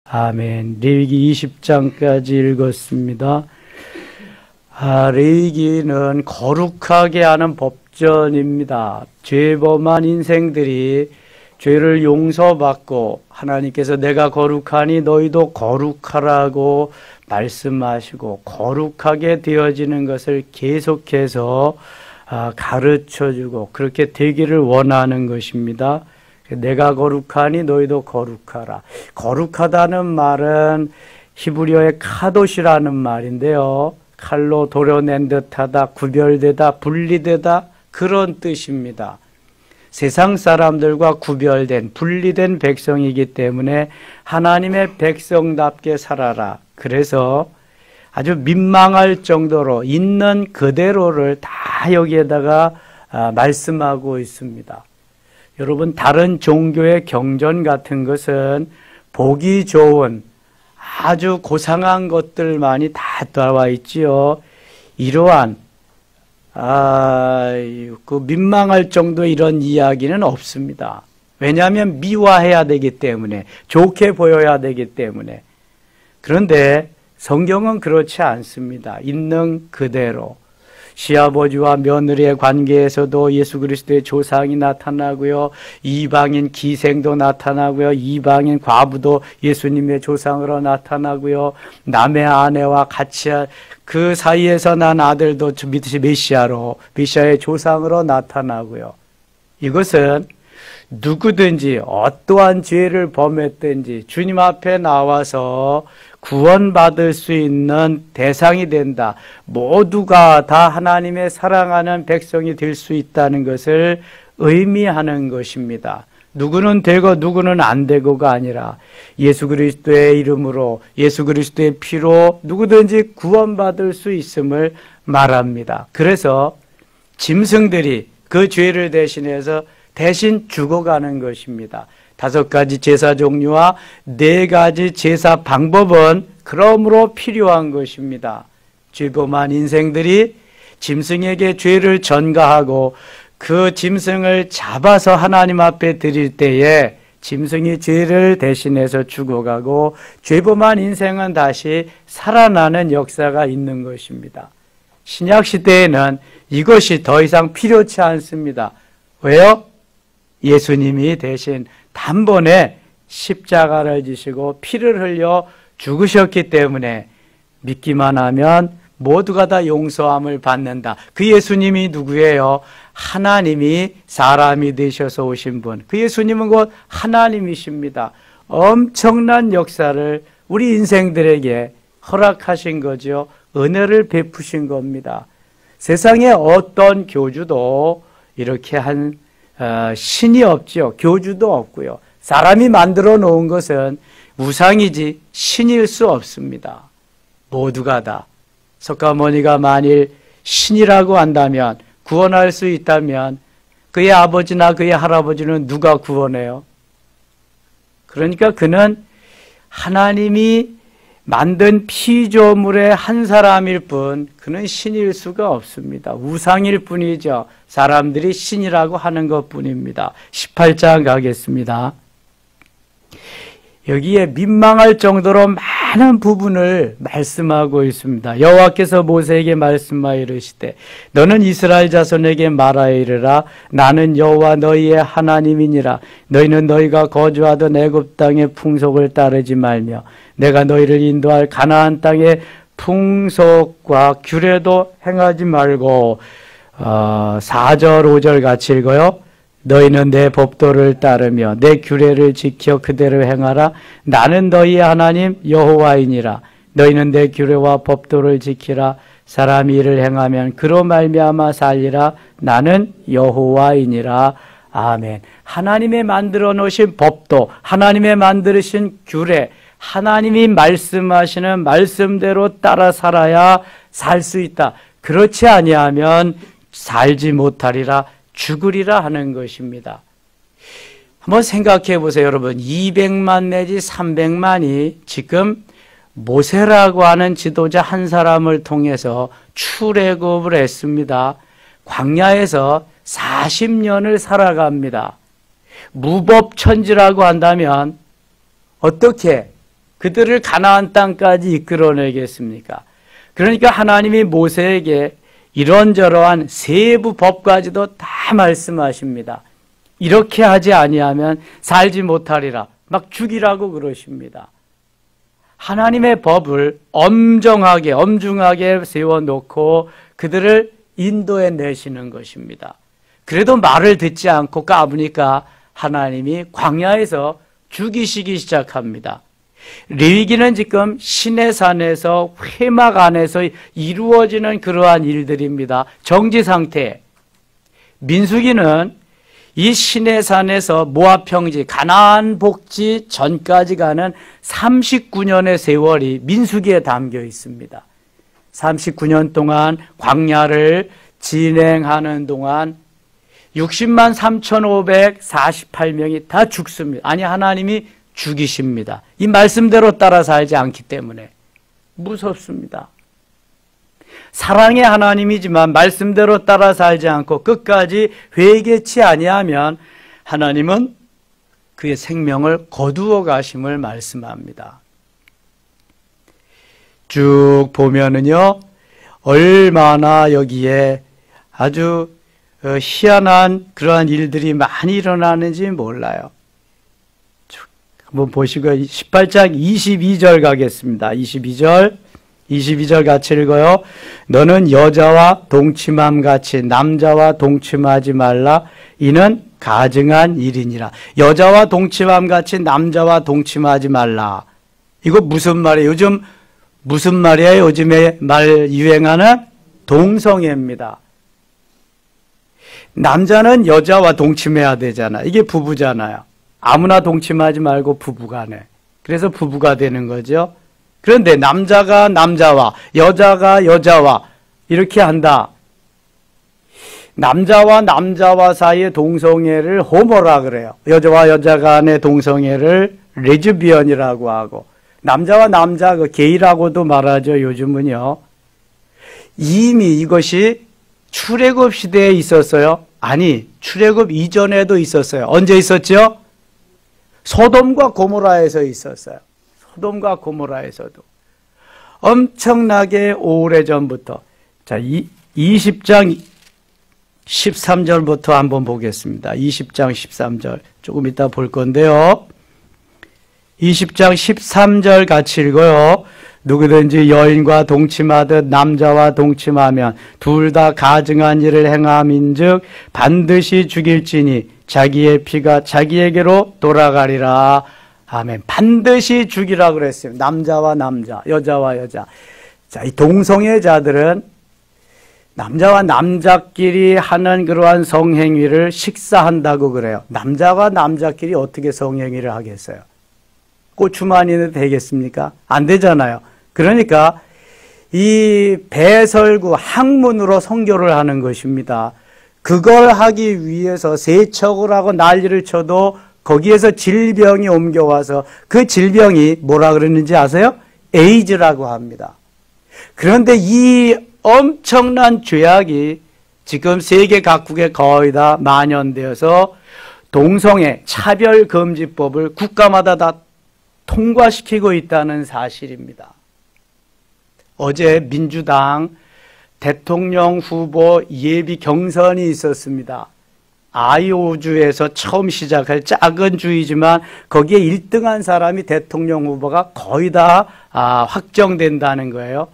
아멘. 레위기 20장까지 읽었습니다. 레위기는 거룩하게 하는 법전입니다. 죄범한 인생들이 죄를 용서받고 하나님께서 내가 거룩하니 너희도 거룩하라고 말씀하시고 거룩하게 되어지는 것을 계속해서 가르쳐주고 그렇게 되기를 원하는 것입니다. 내가 거룩하니 너희도 거룩하라. 거룩하다는 말은 히브리어의 카도시라는 말인데요. 칼로 도려낸 듯하다, 구별되다, 분리되다 그런 뜻입니다. 세상 사람들과 구별된, 분리된 백성이기 때문에 하나님의 백성답게 살아라. 그래서 아주 민망할 정도로 있는 그대로를 다 여기에다가 말씀하고 있습니다. 여러분, 다른 종교의 경전 같은 것은 보기 좋은 아주 고상한 것들만이 다 나와 있지요. 이러한 그 민망할 정도의 이런 이야기는 없습니다. 왜냐하면 미화해야 되기 때문에, 좋게 보여야 되기 때문에. 그런데 성경은 그렇지 않습니다. 있는 그대로. 시아버지와 며느리의 관계에서도 예수 그리스도의 조상이 나타나고요. 이방인 기생도 나타나고요. 이방인 과부도 예수님의 조상으로 나타나고요. 남의 아내와 같이 그 사이에서 난 아들도 메시아의 조상으로 나타나고요. 이것은 누구든지 어떠한 죄를 범했든지 주님 앞에 나와서 구원받을 수 있는 대상이 된다. 모두가 다 하나님의 사랑하는 백성이 될 수 있다는 것을 의미하는 것입니다. 누구는 되고 누구는 안 되고가 아니라 예수 그리스도의 이름으로 예수 그리스도의 피로 누구든지 구원받을 수 있음을 말합니다. 그래서 짐승들이 그 죄를 대신해서 대신 죽어가는 것입니다. 5가지 제사 종류와 4가지 제사 방법은 그러므로 필요한 것입니다. 죄범한 인생들이 짐승에게 죄를 전가하고 그 짐승을 잡아서 하나님 앞에 드릴 때에 짐승이 죄를 대신해서 죽어가고 죄범한 인생은 다시 살아나는 역사가 있는 것입니다. 신약시대에는 이것이 더 이상 필요치 않습니다. 왜요? 예수님이 대신 단번에 십자가를 지시고 피를 흘려 죽으셨기 때문에 믿기만 하면 모두가 다 용서함을 받는다. 그 예수님이 누구예요? 하나님이 사람이 되셔서 오신 분. 그 예수님은 곧 하나님이십니다. 엄청난 역사를 우리 인생들에게 허락하신 거죠. 은혜를 베푸신 겁니다. 세상에 어떤 교주도 이렇게 한 신이 없죠. 교주도 없고요. 사람이 만들어 놓은 것은 우상이지 신일 수 없습니다. 모두가 다. 석가모니가 만일 신이라고 한다면, 구원할 수 있다면 그의 아버지나 그의 할아버지는 누가 구원해요? 그러니까 그는 하나님이 만든 피조물의 한 사람일 뿐 그는 신일 수가 없습니다. 우상일 뿐이죠. 사람들이 신이라고 하는 것뿐입니다. 18장 가겠습니다. 여기에 민망할 정도로 많은 부분을 말씀하고 있습니다. 여호와께서 모세에게 말씀하여 이르시되 너는 이스라엘 자손에게 말하여 이르라. 나는 여호와 너희의 하나님이니라. 너희는 너희가 거주하던 애굽 땅의 풍속을 따르지 말며 내가 너희를 인도할 가나안 땅의 풍속과 규례도 행하지 말고 4절 5절 같이 읽어요. 너희는 내 법도를 따르며 내 규례를 지켜 그대로 행하라. 나는 너희의 하나님 여호와이니라. 너희는 내 규례와 법도를 지키라. 사람이 이를 행하면 그로 말미암아 살리라. 나는 여호와이니라. 아멘. 하나님의 만들어 놓으신 법도, 하나님의 만드신 규례, 하나님이 말씀하시는 말씀대로 따라 살아야 살 수 있다. 그렇지 아니하면 살지 못하리라. 죽으리라 하는 것입니다. 한번 생각해 보세요, 여러분. 200만 내지 300만이 지금 모세라고 하는 지도자 한 사람을 통해서 출애굽을 했습니다. 광야에서 40년을 살아갑니다. 무법천지라고 한다면 어떻게 그들을 가나안 땅까지 이끌어내겠습니까? 그러니까 하나님이 모세에게 이런저러한 세부 법까지도 다 말씀하십니다. 이렇게 하지 아니하면 살지 못하리라. 막 죽이라고 그러십니다. 하나님의 법을 엄중하게 세워놓고 그들을 인도해 내시는 것입니다. 그래도 말을 듣지 않고 까부니까 하나님이 광야에서 죽이시기 시작합니다. 레위기는 지금 시내산에서 회막 안에서 이루어지는 그러한 일들입니다. 정지 상태. 민수기는 이 시내산에서 모압 평지, 가나안 복지 전까지 가는 39년의 세월이 민수기에 담겨 있습니다. 39년 동안 광야를 진행하는 동안 60만 3,548명이 다 죽습니다. 아니, 하나님이 죽이십니다. 이 말씀대로 따라 살지 않기 때문에 무섭습니다. 사랑의 하나님이지만 말씀대로 따라 살지 않고 끝까지 회개치 아니하면 하나님은 그의 생명을 거두어 가심을 말씀합니다. 쭉 보면은요, 얼마나 여기에 아주 희한한 그러한 일들이 많이 일어나는지 몰라요. 한번 보시고 18장 22절 가겠습니다. 22절 같이 읽어요. 너는 여자와 동침함 같이 남자와 동침하지 말라. 이는 가증한 일이니라. 여자와 동침함 같이 남자와 동침하지 말라. 이거 무슨 말이에요? 요즘 무슨 말이에요? 요즘에 말 유행하는 동성애입니다. 남자는 여자와 동침해야 되잖아. 이게 부부잖아요. 아무나 동침하지 말고 부부간에. 그래서 부부가 되는 거죠. 그런데 남자가 남자와 여자가 여자와 이렇게 한다. 남자와 남자와 사이의 동성애를 호모라 그래요. 여자와 여자 간의 동성애를 레즈비언이라고 하고, 남자와 남자 그 게이라고도 말하죠. 요즘은요. 이미 이것이 출애굽 시대에 있었어요. 아니, 출애굽 이전에도 있었어요. 언제 있었죠? 소돔과 고모라에서 있었어요. 소돔과 고모라에서도. 엄청나게 오래전부터. 자, 20장 13절부터 한번 보겠습니다. 20장 13절. 조금 이따 볼 건데요. 20장 13절 같이 읽어요. 누구든지 여인과 동침하듯 남자와 동침하면 둘 다 가증한 일을 행함인즉 반드시 죽일지니 자기의 피가 자기에게로 돌아가리라. 아멘. 반드시 죽이라 그랬어요. 남자와 남자, 여자와 여자. 자, 이 동성애자들은 남자와 남자끼리 하는 그러한 성행위를 식사한다고 그래요. 남자와 남자끼리 어떻게 성행위를 하겠어요? 고추만이는 되겠습니까? 안 되잖아요. 그러니까 이 배설구 학문으로 성교를 하는 것입니다. 그걸 하기 위해서 세척을 하고 난리를 쳐도 거기에서 질병이 옮겨와서 그 질병이 뭐라 그러는지 아세요? 에이즈라고 합니다. 그런데 이 엄청난 죄악이 지금 세계 각국에 거의 다 만연되어서 동성애 차별금지법을 국가마다 다 통과시키고 있다는 사실입니다. 어제 민주당 대통령 후보 예비 경선이 있었습니다. 아이오주에서 처음 시작할 작은 주이지만 거기에 1등한 사람이 대통령 후보가 거의 다 확정된다는 거예요.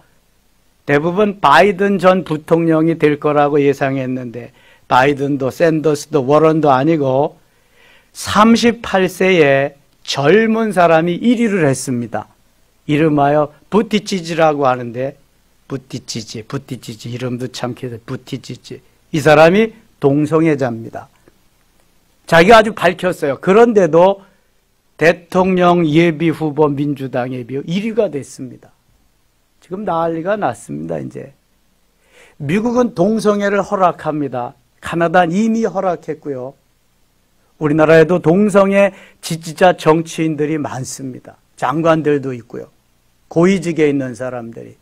대부분 바이든 전 부통령이 될 거라고 예상했는데 바이든도 샌더스도 워런도 아니고 38세에 젊은 사람이 1위를 했습니다. 이름하여 부티지지라고 하는데 부티지지 이름도 참 기다. 부티지지. 이 사람이 동성애자입니다. 자기가 아주 밝혔어요. 그런데도 대통령 예비 후보 민주당 예비 1위가 됐습니다. 지금 난리가 났습니다. 이제 미국은 동성애를 허락합니다. 카나다는 이미 허락했고요. 우리나라에도 동성애 지지자 정치인들이 많습니다. 장관들도 있고요. 고위직에 있는 사람들이.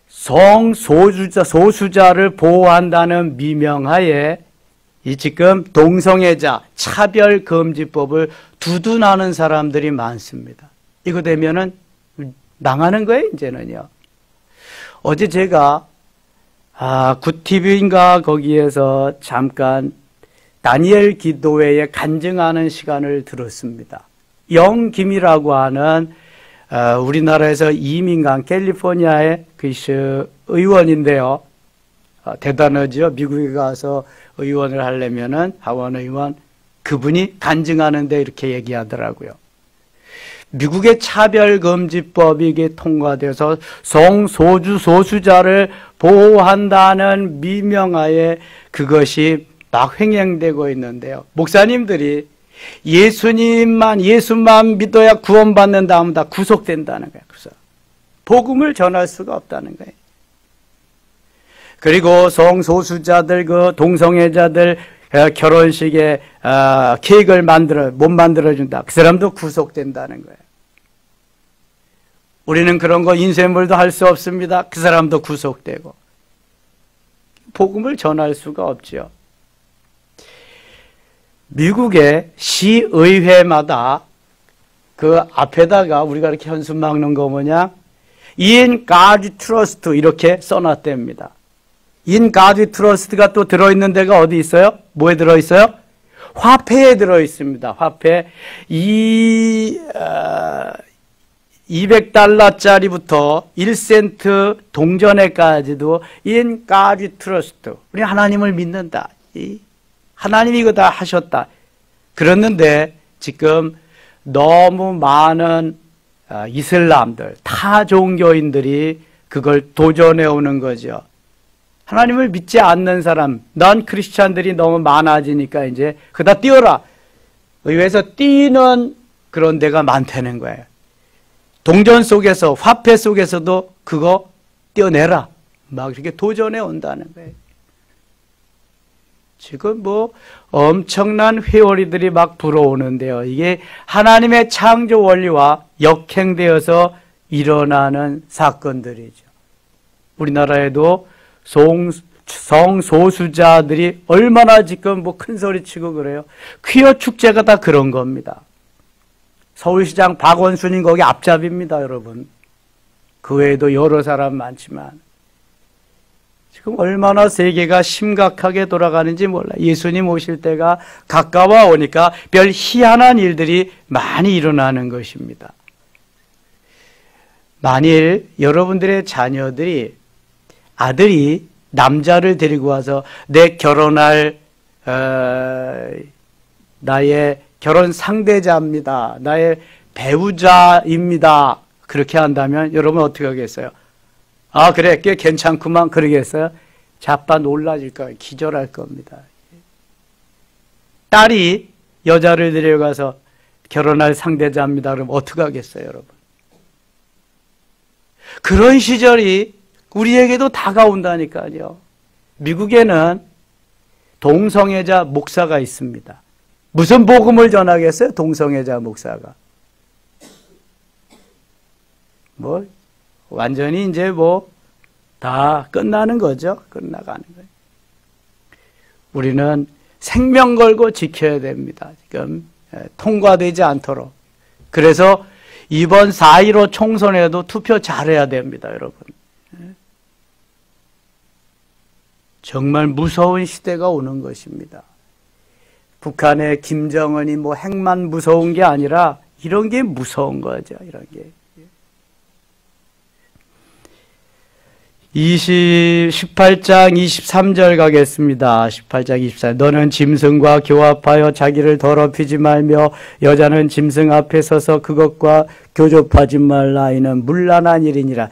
소수자를 보호한다는 미명하에 이 지금 동성애자 차별금지법을 두둔하는 사람들이 많습니다. 이거 되면은 망하는 거예요, 이제는요. 어제 제가 굿TV인가 거기에서 잠깐 다니엘 기도회에 간증하는 시간을 들었습니다. 영김이라고 하는 우리나라에서 이민 간 캘리포니아의 그 의원인데요. 대단하죠. 미국에 가서 의원을 하려면은 하원 의원 그분이 간증하는데 이렇게 얘기하더라고요. 미국의 차별금지법이 이게 통과돼서 성소주 소수자를 보호한다는 미명하에 그것이 막 횡행되고 있는데요. 목사님들이 예수만 믿어야 구원받는 다음 다 구속된다는 거예요. 그래서 복음을 전할 수가 없다는 거예요. 그리고 성소수자들, 그 동성애자들 결혼식에 케이크를 못 만들어준다. 그 사람도 구속된다는 거예요. 우리는 그런 거 인쇄물도 할 수 없습니다. 그 사람도 구속되고. 복음을 전할 수가 없죠. 미국의 시의회마다 그 앞에다가 우리가 이렇게 현수 막는 거 뭐냐? In God Trust 이렇게 써놨답니다. In God Trust가 또 들어있는 데가 어디 있어요? 뭐에 들어있어요? 화폐에 들어있습니다. 화폐 200달러짜리부터 1센트 동전에까지도 In God Trust. 우리 하나님을 믿는다. 하나님이 이거 다 하셨다. 그랬는데 지금 너무 많은 이슬람들, 타 종교인들이 그걸 도전해 오는 거죠. 하나님을 믿지 않는 사람, 넌 크리스찬들이 너무 많아지니까 이제 그다 띄워라. 의회에서 띄는 그런 데가 많다는 거예요. 동전 속에서, 화폐 속에서도 그거 띄어내라. 막 이렇게 도전해 온다는 거예요. 지금 뭐 엄청난 회오리들이 막 불어오는데요. 이게 하나님의 창조 원리와 역행되어서 일어나는 사건들이죠. 우리나라에도 성소수자들이 얼마나 지금 뭐 큰 소리 치고 그래요. 퀴어 축제가 다 그런 겁니다. 서울시장 박원순이 거기 앞잡입니다, 여러분. 그 외에도 여러 사람 많지만. 지금 얼마나 세계가 심각하게 돌아가는지 몰라. 예수님 오실 때가 가까워 오니까 별 희한한 일들이 많이 일어나는 것입니다. 만일 여러분들의 자녀들이 아들이 남자를 데리고 와서 내 결혼할 나의 결혼 상대자입니다. 나의 배우자입니다. 그렇게 한다면 여러분 어떻게 하겠어요? 아 그래 꽤 괜찮구만 그러겠어요? 자빠 놀라질 거예요. 기절할 겁니다. 딸이 여자를 데려가서 결혼할 상대자입니다. 그럼 어떻게 하겠어요, 여러분? 그런 시절이 우리에게도 다가온다니까요. 미국에는 동성애자 목사가 있습니다. 무슨 복음을 전하겠어요? 동성애자 목사가. 뭐 완전히 이제 뭐 다 끝나는 거죠. 끝나가는 거예요. 우리는 생명 걸고 지켜야 됩니다. 지금 통과되지 않도록. 그래서 이번 4.15 총선에도 투표 잘해야 됩니다, 여러분. 정말 무서운 시대가 오는 것입니다. 북한의 김정은이 뭐 핵만 무서운 게 아니라 이런 게 무서운 거죠. 이런 게. 18장 23절 가겠습니다. 18장 24절. 너는 짐승과 교합하여 자기를 더럽히지 말며 여자는 짐승 앞에 서서 그것과 교접하지 말라. 이는 문란한 일이니라.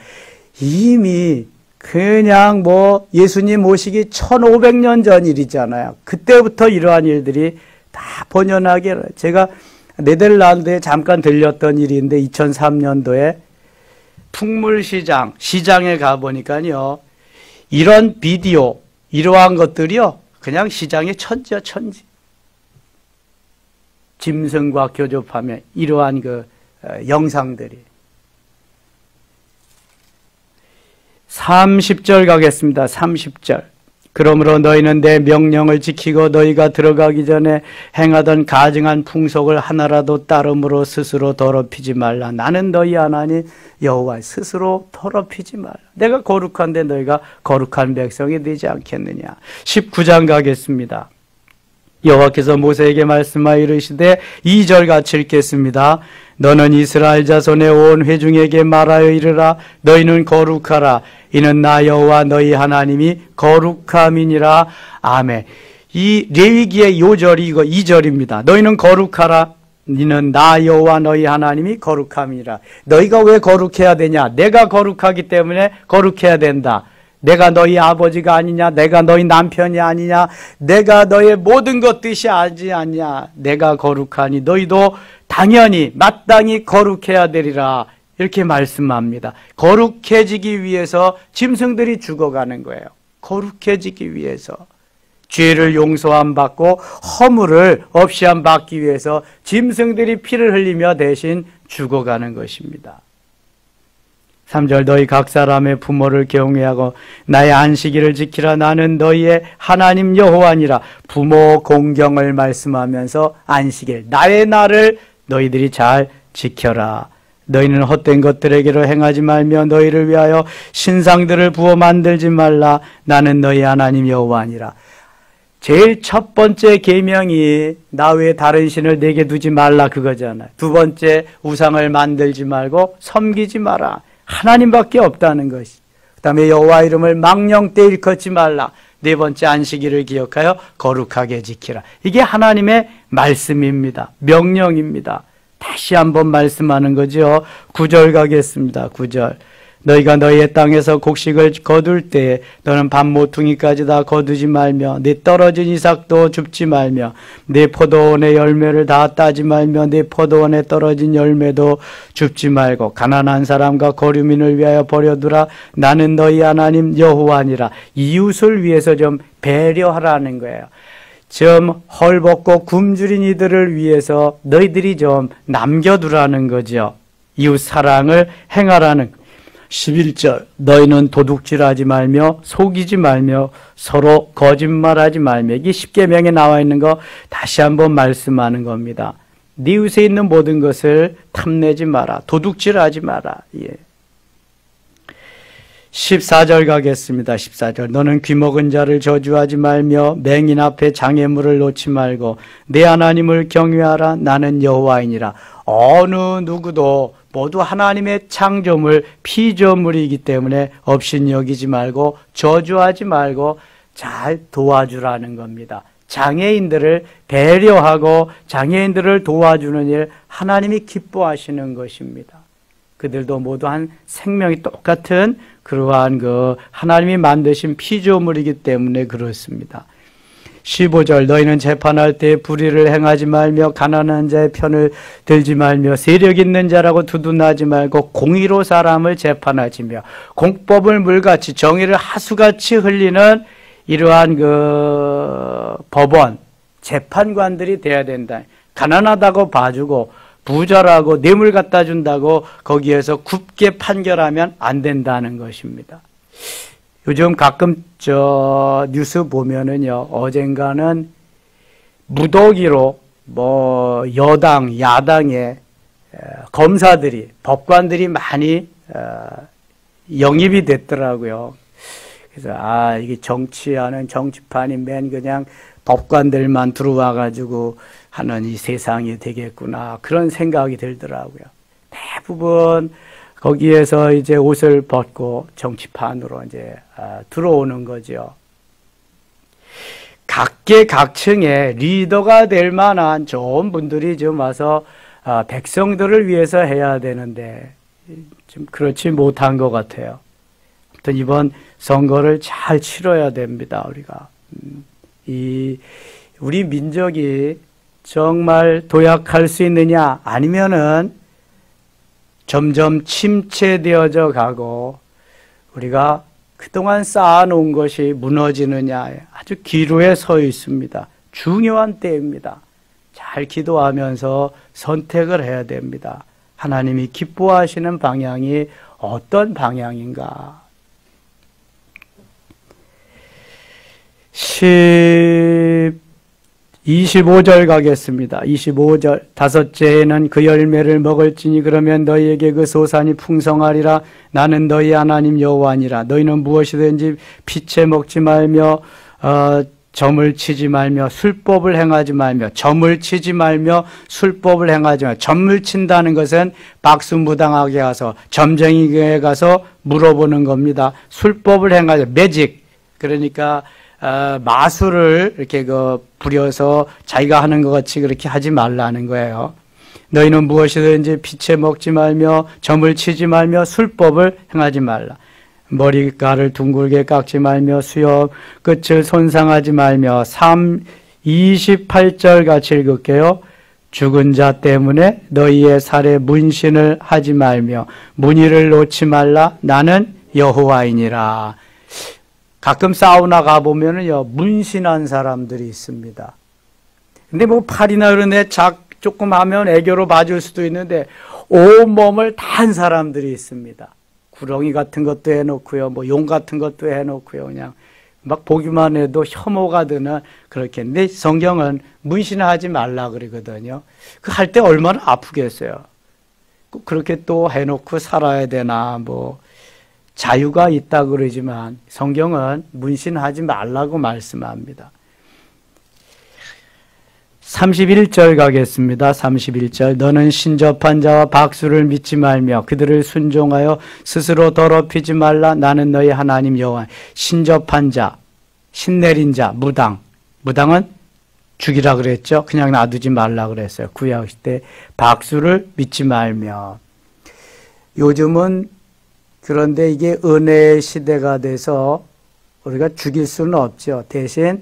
이미 그냥 뭐 예수님 오시기 1500년 전 일이잖아요. 그때부터 이러한 일들이 다 번연하게. 제가 네덜란드에 잠깐 들렸던 일인데 2003년도에 시장에 가보니까요. 이런 비디오, 이러한 것들이요. 그냥 시장의 천지야, 천지. 짐승과 교접하며 이러한 그 영상들이. 30절 가겠습니다. 30절. 그러므로 너희는 내 명령을 지키고 너희가 들어가기 전에 행하던 가증한 풍속을 하나라도 따름으로 스스로 더럽히지 말라. 나는 너희 하나님 여호와. 스스로 더럽히지 말라. 내가 거룩한데 너희가 거룩한 백성이 되지 않겠느냐. 19장 가겠습니다. 여호와께서 모세에게 말씀하여 이르시되 2절 같이 읽겠습니다. 너는 이스라엘 자손의 온 회중에게 말하여 이르라. 너희는 거룩하라. 이는 나 여호와 너희 하나님이 거룩함이니라. 아멘. 이 레위기의 요절이 이거 2절입니다. 너희는 거룩하라. 이는 나 여호와 너희 하나님이 거룩함이니라. 너희가 왜 거룩해야 되냐? 내가 거룩하기 때문에 거룩해야 된다. 내가 너희 아버지가 아니냐? 내가 너희 남편이 아니냐? 내가 너의 모든 것 뜻이 아지 않냐? 내가 거룩하니 너희도 당연히 마땅히 거룩해야 되리라. 이렇게 말씀합니다. 거룩해지기 위해서 짐승들이 죽어가는 거예요. 거룩해지기 위해서. 죄를 용서함 받고 허물을 없이함 받기 위해서 짐승들이 피를 흘리며 대신 죽어가는 것입니다. 3절 너희 각 사람의 부모를 경외하고 나의 안식일을 지키라. 나는 너희의 하나님 여호와니라. 부모 공경을 말씀하면서 안식일, 나의 날을 너희들이 잘 지켜라. 너희는 헛된 것들에게로 행하지 말며 너희를 위하여 신상들을 부어 만들지 말라. 나는 너희 하나님 여호와니라. 제일 첫 번째 계명이 나 외에 다른 신을 내게 두지 말라 그거잖아요. 두 번째 우상을 만들지 말고 섬기지 마라. 하나님밖에 없다는 것이. 그 다음에 여호와 이름을 망령때 일컫지 말라. 네 번째 안식일을 기억하여 거룩하게 지키라. 이게 하나님의 말씀입니다. 명령입니다. 다시 한번 말씀하는 거죠. 9절 가겠습니다. 9절. 너희가 너희의 땅에서 곡식을 거둘 때에 너는 밥 모퉁이까지 다 거두지 말며 네 떨어진 이삭도 줍지 말며 네 포도원의 열매를 다 따지 말며 네 포도원에 떨어진 열매도 줍지 말고 가난한 사람과 거류민을 위하여 버려두라. 나는 너희 하나님 여호와니라. 이웃을 위해서 좀 배려하라는 거예요. 좀 헐벗고 굶주린 이들을 위해서 너희들이 좀 남겨두라는 거죠. 이웃 사랑을 행하라는 거예요. 11절 너희는 도둑질하지 말며 속이지 말며 서로 거짓말하지 말며. 이게 십계명에 나와 있는 거 다시 한번 말씀하는 겁니다. 네 이웃에 있는 모든 것을 탐내지 마라. 도둑질하지 마라. 예. 14절 가겠습니다. 14절 너는 귀먹은 자를 저주하지 말며 맹인 앞에 장애물을 놓지 말고 내 하나님을 경외하라. 나는 여호와이니라. 어느 누구도 모두 하나님의 창조물, 피조물이기 때문에 업신여기지 말고 저주하지 말고 잘 도와주라는 겁니다. 장애인들을 배려하고 장애인들을 도와주는 일 하나님이 기뻐하시는 것입니다. 그들도 모두 한 생명이 똑같은 그러한 하나님이 만드신 피조물이기 때문에 그렇습니다. 15절 너희는 재판할 때 불의를 행하지 말며 가난한 자의 편을 들지 말며 세력 있는 자라고 두둔하지 말고 공의로 사람을 재판하지며 공법을 물같이 정의를 하수같이 흘리는 이러한 법원 재판관들이 돼야 된다. 가난하다고 봐주고 부자라고 뇌물 갖다 준다고 거기에서 굽게 판결하면 안 된다는 것입니다. 요즘 가끔 뉴스 보면은요, 어젠가는 무더기로 여당, 야당의 검사들이, 법관들이 많이 영입이 됐더라고요. 그래서 이게 정치하는 정치판이 맨 그냥 법관들만 들어와가지고 하는 이 세상이 되겠구나 그런 생각이 들더라고요. 대부분 거기에서 이제 옷을 벗고 정치판으로 이제 들어오는 거죠. 각계각층의 리더가 될 만한 좋은 분들이 좀 와서 백성들을 위해서 해야 되는데 좀 그렇지 못한 것 같아요. 아무튼 이번 선거를 잘 치러야 됩니다. 우리가 우리 민족이 정말 도약할 수 있느냐 아니면은 점점 침체되어져 가고 우리가 그동안 쌓아놓은 것이 무너지느냐 아주 기로에 서 있습니다. 중요한 때입니다. 잘 기도하면서 선택을 해야 됩니다. 하나님이 기뻐하시는 방향이 어떤 방향인가. 25절 가겠습니다. 25절. 다섯째 해는 그 열매를 먹을지니 그러면 너희에게 그 소산이 풍성하리라. 나는 너희 하나님 여호와니라. 너희는 무엇이든지 피채 먹지 말며 점을 치지 말며 술법을 행하지 말며 점을 치지 말며 술법을 행하지 말며. 점을 친다는 것은 박수무당하게 가서 점쟁이에 가서 물어보는 겁니다. 술법을 행하지 매직, 그러니까 마술을 이렇게 부려서 자기가 하는 것 같이 그렇게 하지 말라는 거예요. 너희는 무엇이든지 피채 먹지 말며 점을 치지 말며 술법을 행하지 말라. 머리카락을 둥글게 깎지 말며 수염 끝을 손상하지 말며 28절 같이 읽을게요. 죽은 자 때문에 너희의 살에 문신을 하지 말며 무늬를 놓지 말라. 나는 여호와이니라. 가끔 사우나 가보면은요, 문신한 사람들이 있습니다. 근데 뭐 팔이나 그런 데 조금 하면 애교로 봐줄 수도 있는데, 온몸을 다 한 사람들이 있습니다. 구렁이 같은 것도 해놓고요, 뭐 용 같은 것도 해놓고요, 그냥 막 보기만 해도 혐오가 드는 그렇게. 근데 성경은 문신하지 말라 그러거든요. 그 할 때 얼마나 아프겠어요. 그렇게 또 해놓고 살아야 되나, 뭐. 자유가 있다 그러지만 성경은 문신하지 말라고 말씀합니다. 31절 가겠습니다. 31절. 너는 신접한 자와 박수를 믿지 말며 그들을 순종하여 스스로 더럽히지 말라. 나는 너희 하나님 여호와. 신접한 자, 신내린 자, 무당. 무당은 죽이라 그랬죠. 그냥 놔두지 말라 그랬어요. 구약 시대. 박수를 믿지 말며. 요즘은 그런데 이게 은혜의 시대가 돼서 우리가 죽일 수는 없죠. 대신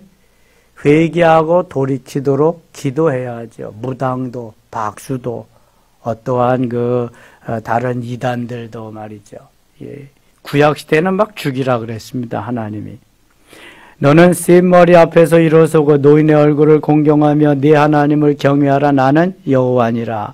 회개하고 돌이키도록 기도해야죠. 무당도, 박수도, 어떠한 다른 이단들도 말이죠. 예. 구약 시대는 막 죽이라 그랬습니다. 하나님이. 너는 쇳머리 앞에서 일어서고 노인의 얼굴을 공경하며 네 하나님을 경외하라. 나는 여호와니라.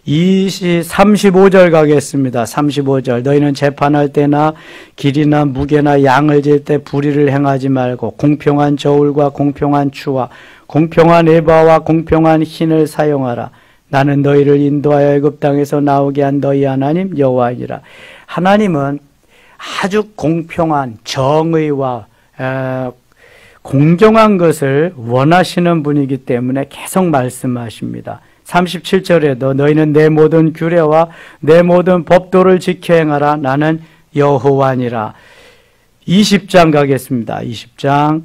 35절 가겠습니다. 35절. 너희는 재판할 때나 길이나 무게나 양을 잴 때 불의를 행하지 말고 공평한 저울과 공평한 추와 공평한 에바와 공평한 흰을 사용하라. 나는 너희를 인도하여 애굽 땅에서 나오게 한 너희 하나님 여호와이니라. 하나님은 아주 공평한 정의와 공정한 것을 원하시는 분이기 때문에 계속 말씀하십니다. 37절에도 너희는 내 모든 규례와 내 모든 법도를 지켜 행하라. 나는 여호와니라. 20장 가겠습니다. 20장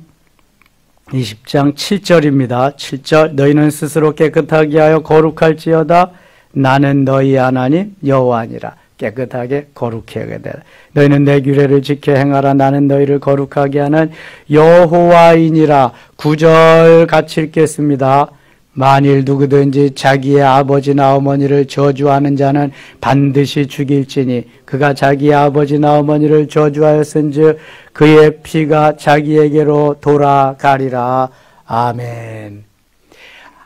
7절입니다. 7절. 너희는 스스로 깨끗하게 하여 거룩할지어다. 나는 너희 하나님 여호와니라. 깨끗하게 거룩하게 되라. 너희는 내 규례를 지켜 행하라. 나는 너희를 거룩하게 하는 여호와이니라. 9절 같이 읽겠습니다. 만일 누구든지 자기의 아버지나 어머니를 저주하는 자는 반드시 죽일지니 그가 자기의 아버지나 어머니를 저주하였은즉 그의 피가 자기에게로 돌아가리라. 아멘.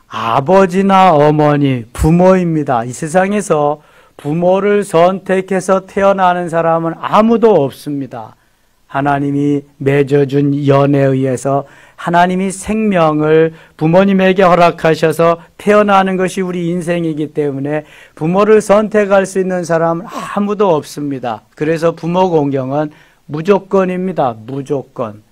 아버지나 어머니, 부모입니다. 이 세상에서 부모를 선택해서 태어나는 사람은 아무도 없습니다. 하나님이 맺어준 연에 의해서 하나님이 생명을 부모님에게 허락하셔서 태어나는 것이 우리 인생이기 때문에 부모를 선택할 수 있는 사람은 아무도 없습니다. 그래서 부모 공경은 무조건입니다. 무조건.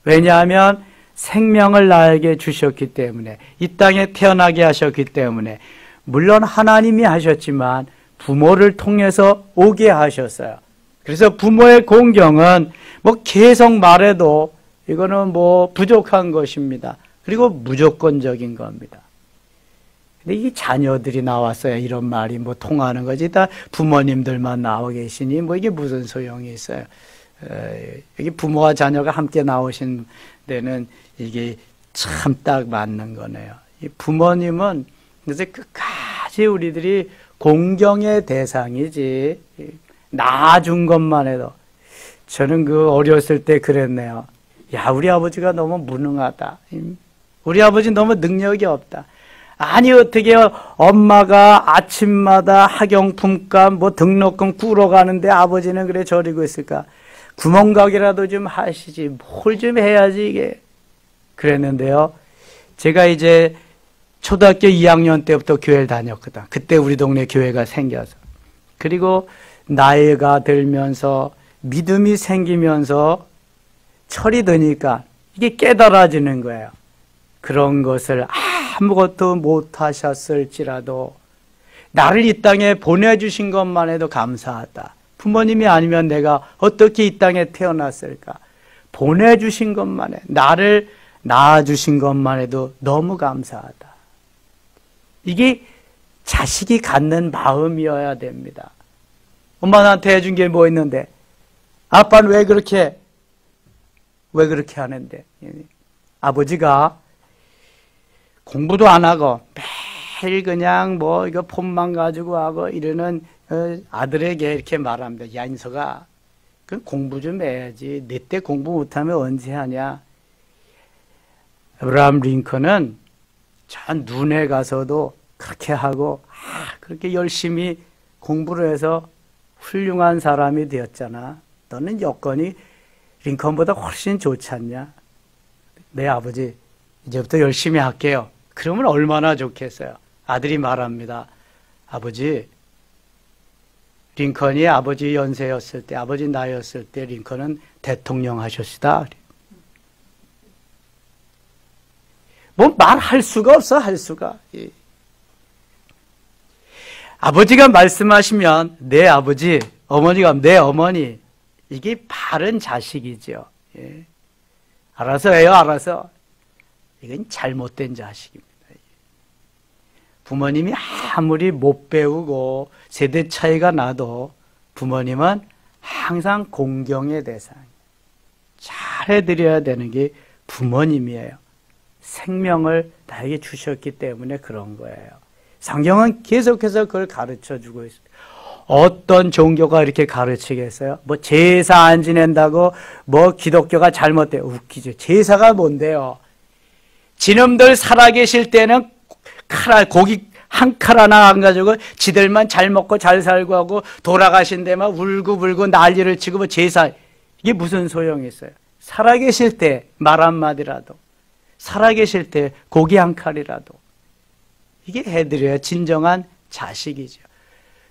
왜냐하면 생명을 나에게 주셨기 때문에, 이 땅에 태어나게 하셨기 때문에, 물론 하나님이 하셨지만 부모를 통해서 오게 하셨어요. 그래서 부모의 공경은 뭐 계속 말해도 이거는 뭐 부족한 것입니다. 그리고 무조건적인 겁니다. 근데 이 자녀들이 나왔어야 이런 말이 뭐 통하는 거지. 다 부모님들만 나와 계시니 뭐 이게 무슨 소용이 있어요. 여기 부모와 자녀가 함께 나오신 데는 이게 참 딱 맞는 거네요. 이 부모님은 그래서 끝까지 우리들이 공경의 대상이지. 낳아준 것만 해도. 저는 어렸을 때 그랬네요. 야, 우리 아버지가 너무 무능하다. 우리 아버지 너무 능력이 없다. 아니, 어떻게 엄마가 아침마다 학용품값, 등록금 꾸러 가는데 아버지는 그래 저리고 있을까? 구멍가게라도 좀 하시지. 뭘 좀 해야지, 이게. 그랬는데요. 제가 이제 초등학교 2학년 때부터 교회를 다녔거든. 그때 우리 동네 교회가 생겨서. 그리고 나이가 들면서 믿음이 생기면서 철이 드니까 이게 깨달아지는 거예요. 그런 것을 아무것도 못하셨을지라도 나를 이 땅에 보내주신 것만 해도 감사하다. 부모님이 아니면 내가 어떻게 이 땅에 태어났을까? 보내주신 것만 해. 나를 낳아주신 것만 해도 너무 감사하다. 이게 자식이 갖는 마음이어야 됩니다. 엄마 나한테 해준 게 뭐 있는데? 아빠는 왜 그렇게 하는데? 아버지가 공부도 안 하고 매일 그냥 뭐 이거 폰만 가지고 하고 이러는 아들에게 이렇게 말합니다. 야, 인서가 그 공부 좀 해야지. 내 때 공부 못하면 언제 하냐? 아브라함 링컨은 저 눈에 가서도 그렇게 하고 그렇게 열심히 공부를 해서 훌륭한 사람이 되었잖아. 너는 여건이 링컨보다 훨씬 좋지 않냐? 내 아버지 이제부터 열심히 할게요. 그러면 얼마나 좋겠어요. 아들이 말합니다. 아버지, 링컨이 아버지 연세였을 때, 아버지 나이였을 때 링컨은 대통령 하셨시다. 뭐 말할 수가 없어, 할 수가. 아버지가 말씀하시면 내 아버지, 어머니가 내 어머니, 이게 바른 자식이죠. 예. 알아서 해요, 알아서. 이건 잘못된 자식입니다. 부모님이 아무리 못 배우고 세대 차이가 나도 부모님은 항상 공경의 대상. 잘해드려야 되는 게 부모님이에요. 생명을 나에게 주셨기 때문에 그런 거예요. 성경은 계속해서 그걸 가르쳐주고 있습니다. 어떤 종교가 이렇게 가르치겠어요? 뭐 제사 안 지낸다고 뭐 기독교가 잘못돼요. 웃기죠. 제사가 뭔데요? 지놈들 살아계실 때는 고기 한 칼 하나 안 가지고 지들만 잘 먹고 잘 살고 하고 돌아가신 데만 울고불고 난리를 치고 뭐 제사, 이게 무슨 소용이 있어요? 살아계실 때 말 한마디라도, 살아계실 때 고기 한 칼이라도 이게 해드려야 진정한 자식이죠.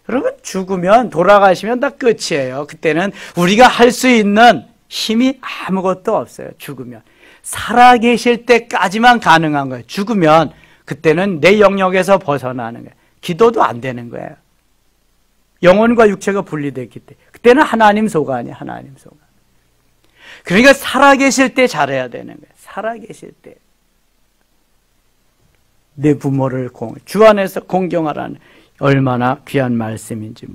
여러분, 죽으면 돌아가시면 다 끝이에요. 그때는 우리가 할 수 있는 힘이 아무것도 없어요. 죽으면 살아계실 때까지만 가능한 거예요. 죽으면 그때는 내 영역에서 벗어나는 거예요. 기도도 안 되는 거예요. 영혼과 육체가 분리됐기 때문에 그때는 하나님 소관이에요. 하나님 소관. 그러니까 살아계실 때 잘해야 되는 거예요. 살아계실 때 내 부모를 주 안에서 공경하라는, 얼마나 귀한 말씀인지.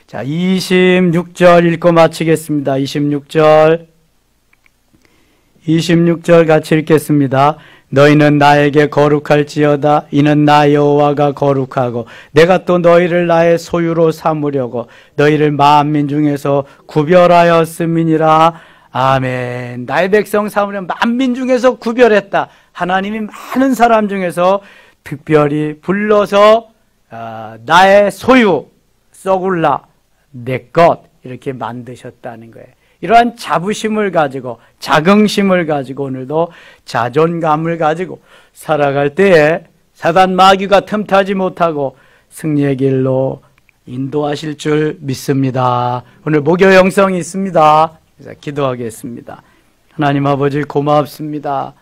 자, 26절 읽고 마치겠습니다. 26절 같이 읽겠습니다. 너희는 나에게 거룩할지어다. 이는 나 여호와가 거룩하고 내가 또 너희를 나의 소유로 삼으려고 너희를 만민 중에서 구별하였음이니라. 아멘. 나의 백성 삼으려 만민 중에서 구별했다. 하나님이 많은 사람 중에서 특별히 불러서 나의 소유, 썩울라, 내 것, 이렇게 만드셨다는 거예요. 이러한 자부심을 가지고, 자긍심을 가지고, 오늘도 자존감을 가지고 살아갈 때에 사단 마귀가 틈타지 못하고 승리의 길로 인도하실 줄 믿습니다. 오늘 목요 영성이 있습니다. 그래서 기도하겠습니다. 하나님 아버지 고맙습니다.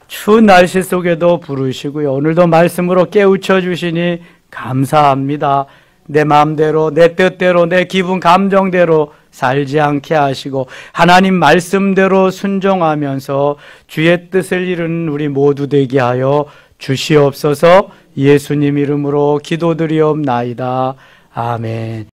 추운 날씨 속에도 부르시고요. 오늘도 말씀으로 깨우쳐 주시니 감사합니다. 내 마음대로, 내 뜻대로, 내 기분 감정대로 살지 않게 하시고 하나님 말씀대로 순종하면서 주의 뜻을 이루는 우리 모두 되게 하여 주시옵소서. 예수님 이름으로 기도드리옵나이다. 아멘.